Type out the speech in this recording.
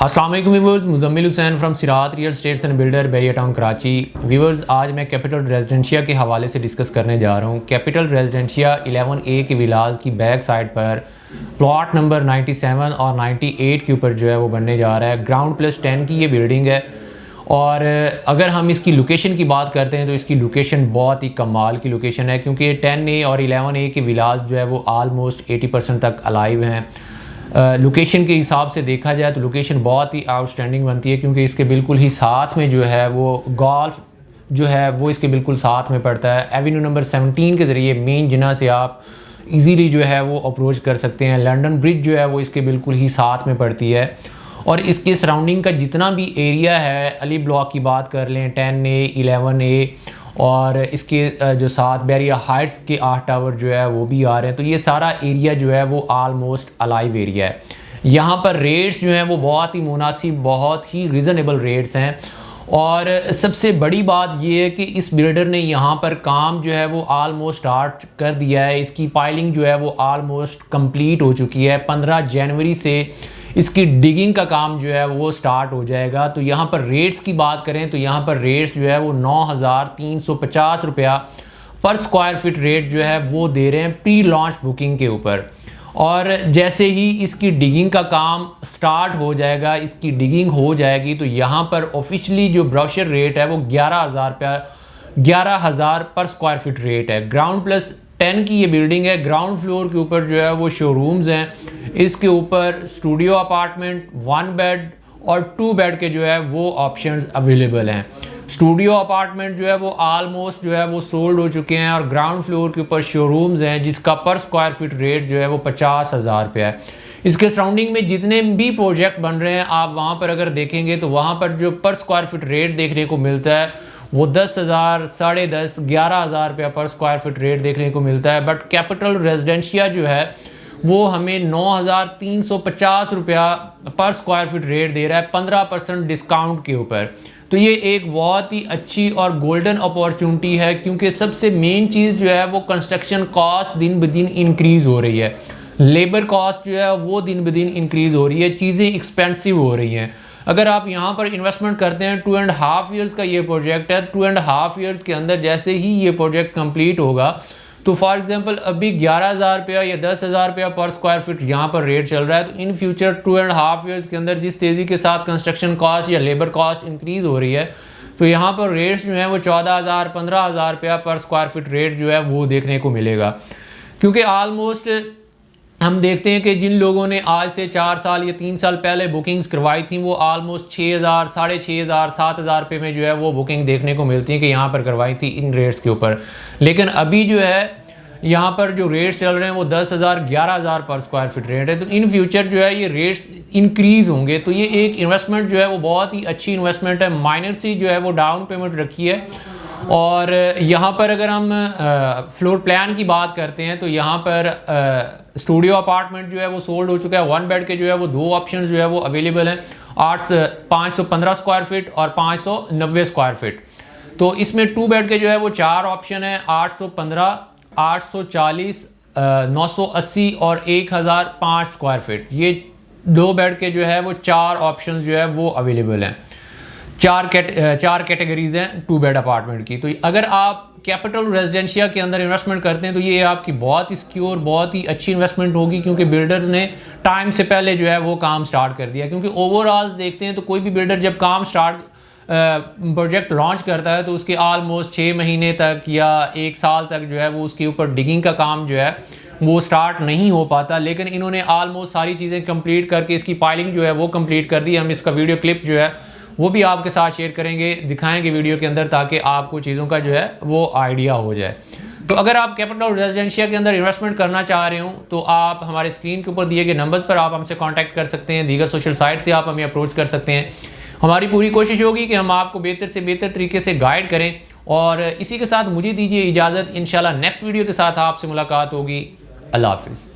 अस्सलाम वालेकुम viewers, Muzammil Hussain from Sirat real estates and builder Bahria town Karachi. Viewers, आज मैं कैपिटल रेजिडेंशिया के हवाले से डिस्कस करने जा रहा हूँ। कैपिटल रेजिडेंशिया 11A के विलास की बैक साइड पर प्लॉट नंबर 97 और 98 के ऊपर जो है वो बनने जा रहा है। ग्राउंड प्लस 10 की ये बिल्डिंग है और अगर हम इसकी लोकेशन की बात करते हैं तो इसकी लोकेशन बहुत ही कमाल की लोकेशन है, क्योंकि 10A और 11A के विलास जो है वो आलमोस्ट 80% तक अलाइव हैं। लोकेशन के हिसाब से देखा जाए तो लोकेशन बहुत ही आउटस्टैंडिंग बनती है, क्योंकि इसके बिल्कुल ही साथ में जो है वो गोल्फ जो है वो इसके बिल्कुल साथ में पड़ता है। एवेन्यू नंबर 17 के ज़रिए मेन जिना से आप इजीली जो है वो अप्रोच कर सकते हैं। लंदन ब्रिज जो है वो इसके बिल्कुल ही साथ में पड़ती है और इसके सराउंडिंग का जितना भी एरिया है, अली ब्लॉक की बात कर लें, 10A 11A और इसके जो साथ बैरिया हाइट्स के 8 टावर जो है वो भी आ रहे हैं, तो ये सारा एरिया जो है वो आलमोस्ट अलाइव एरिया है। यहाँ पर रेट्स जो हैं वो बहुत ही मुनासिब, बहुत ही रीज़नेबल रेट्स हैं। और सबसे बड़ी बात ये है कि इस बिल्डर ने यहाँ पर काम जो है वो आलमोस्ट स्टार्ट कर दिया है। इसकी पाइलिंग जो है वो आलमोस्ट कंप्लीट हो चुकी है। 15 जनवरी से इसकी डिगिंग का काम जो है वो स्टार्ट हो जाएगा। तो यहाँ पर रेट्स की बात करें तो यहाँ पर रेट्स जो है वो 9,350 रुपया पर स्क्वायर फिट रेट जो है वो दे रहे हैं प्री लॉन्च बुकिंग के ऊपर। और जैसे ही इसकी डिगिंग का काम स्टार्ट हो जाएगा, इसकी डिगिंग हो जाएगी, तो यहाँ पर ऑफिशियली जो ब्रोशर रेट है वो 11,000 पर स्क्वायर फिट रेट है। ग्राउंड प्लस 10 की ये बिल्डिंग है। ग्राउंड फ्लोर के ऊपर जो है वो शोरूम्स हैं। इसके ऊपर स्टूडियो अपार्टमेंट 1 बेड और 2 बेड के जो है वो ऑप्शंस अवेलेबल हैं। स्टूडियो अपार्टमेंट जो है वो आलमोस्ट जो है वो सोल्ड हो चुके हैं और ग्राउंड फ्लोर के ऊपर शोरूम्स हैं जिसका पर स्क्वायर फिट रेट जो है वो 50,000 रुपया है। इसके सराउंडिंग में जितने भी प्रोजेक्ट बन रहे हैं, आप वहाँ पर अगर देखेंगे तो वहाँ पर जो पर स्क्वायर फिट रेट देखने को मिलता है वो 10,000, 10,500, 11,000 रुपया पर स्क्वायर फिट रेट देखने को मिलता है। बट कैपिटल रेजिडेंशिया जो है वो हमें 9,350 रुपया पर स्क्वायर फिट रेट दे रहा है 15% डिस्काउंट के ऊपर। तो ये एक बहुत ही अच्छी और गोल्डन अपॉर्चुनिटी है, क्योंकि सबसे मेन चीज़ जो है वो कंस्ट्रक्शन कॉस्ट दिन ब दिन इंक्रीज़ हो रही है। लेबर कॉस्ट जो है वो दिन ब दिन इंक्रीज़ हो रही है, चीज़ें एक्सपेंसिव हो रही हैं। अगर आप यहाँ पर इन्वेस्टमेंट करते हैं, 2.5 ईयर्स का ये प्रोजेक्ट है, 2.5 ईयर्स के अंदर जैसे ही ये प्रोजेक्ट कंप्लीट होगा तो फॉर एग्जांपल अभी 11,000 रुपया या 10,000 रुपया पर स्क्वायर फिट यहाँ पर रेट चल रहा है, तो इन फ्यूचर 2.5 ईयर्स के अंदर जिस तेज़ी के साथ कंस्ट्रक्शन कॉस्ट या लेबर कॉस्ट इंक्रीज़ हो रही है, तो यहाँ पर रेट्स जो हैं वो 14,000, 15,000 रुपया पर स्क्वायर फिट रेट जो है वो देखने को मिलेगा। क्योंकि आलमोस्ट हम देखते हैं कि जिन लोगों ने आज से 4 साल या 3 साल पहले बुकिंग्स करवाई थी वो आलमोस्ट 6,000, 6,500, 7,000 रुपये में जो है वो बुकिंग देखने को मिलती है कि यहाँ पर करवाई थी इन रेट्स के ऊपर। लेकिन अभी जो है यहाँ पर जो रेट्स चल रहे हैं वो 10,000, 11,000 पर स्क्वायर फिट रेट है। तो इन फ्यूचर जो है ये रेट्स इंक्रीज़ होंगे। तो ये एक इन्वेस्टमेंट जो है वो बहुत ही अच्छी इन्वेस्टमेंट है। माइनर सी जो है वो डाउन पेमेंट रखी है। और यहाँ पर अगर हम फ्लोर प्लान की बात करते हैं तो यहाँ पर स्टूडियो अपार्टमेंट जो है वो सोल्ड हो चुका है। 1 बेड के जो है वो 2 ऑप्शन जो है वो अवेलेबल हैं, 515 स्क्वायर फीट और 590 स्क्वायर फीट। तो इसमें 2 बेड के जो है वो 4 ऑप्शन है, 815, 840, 980 और 1,005 स्क्वायर फीट। ये 2 बेड के जो है वो 4 ऑप्शन जो है वो अवेलेबल हैं। 4 कैटेगरीज हैं 2 बेड अपार्टमेंट की। तो अगर आप कैपिटल रेजिडेंशिया के अंदर इन्वेस्टमेंट करते हैं तो ये आपकी बहुत ही सिक्योर, बहुत ही अच्छी इन्वेस्टमेंट होगी, क्योंकि बिल्डर्स ने टाइम से पहले जो है वो काम स्टार्ट कर दिया। क्योंकि ओवरऑल देखते हैं तो कोई भी बिल्डर जब काम प्रोजेक्ट लॉन्च करता है तो उसके आलमोस्ट 6 महीने तक या 1 साल तक जो है वो उसके ऊपर डिगिंग का काम जो है वो स्टार्ट नहीं हो पाता। लेकिन इन्होंने आलमोस्ट सारी चीज़ें कंप्लीट करके इसकी पाइलिंग जो है वो कंप्लीट कर दी। हम इसका वीडियो क्लिप जो है वो भी आपके साथ शेयर करेंगे, दिखाएंगे वीडियो के अंदर, ताकि आपको चीज़ों का जो है वो आइडिया हो जाए। तो अगर आप कैपिटल रेजिडेंशिया के अंदर इन्वेस्टमेंट करना चाह रहे हो तो आप हमारे स्क्रीन के ऊपर दिए गए नंबर्स पर आप हमसे कांटेक्ट कर सकते हैं। दीगर सोशल साइट से आप हमें अप्रोच कर सकते हैं। हमारी पूरी कोशिश होगी कि हम आपको बेहतर से बेहतर तरीके से गाइड करें। और इसी के साथ मुझे दीजिए इजाज़त। इंशाल्लाह नेक्स्ट वीडियो के साथ आपसे मुलाकात होगी। अल्लाह हाफिज़।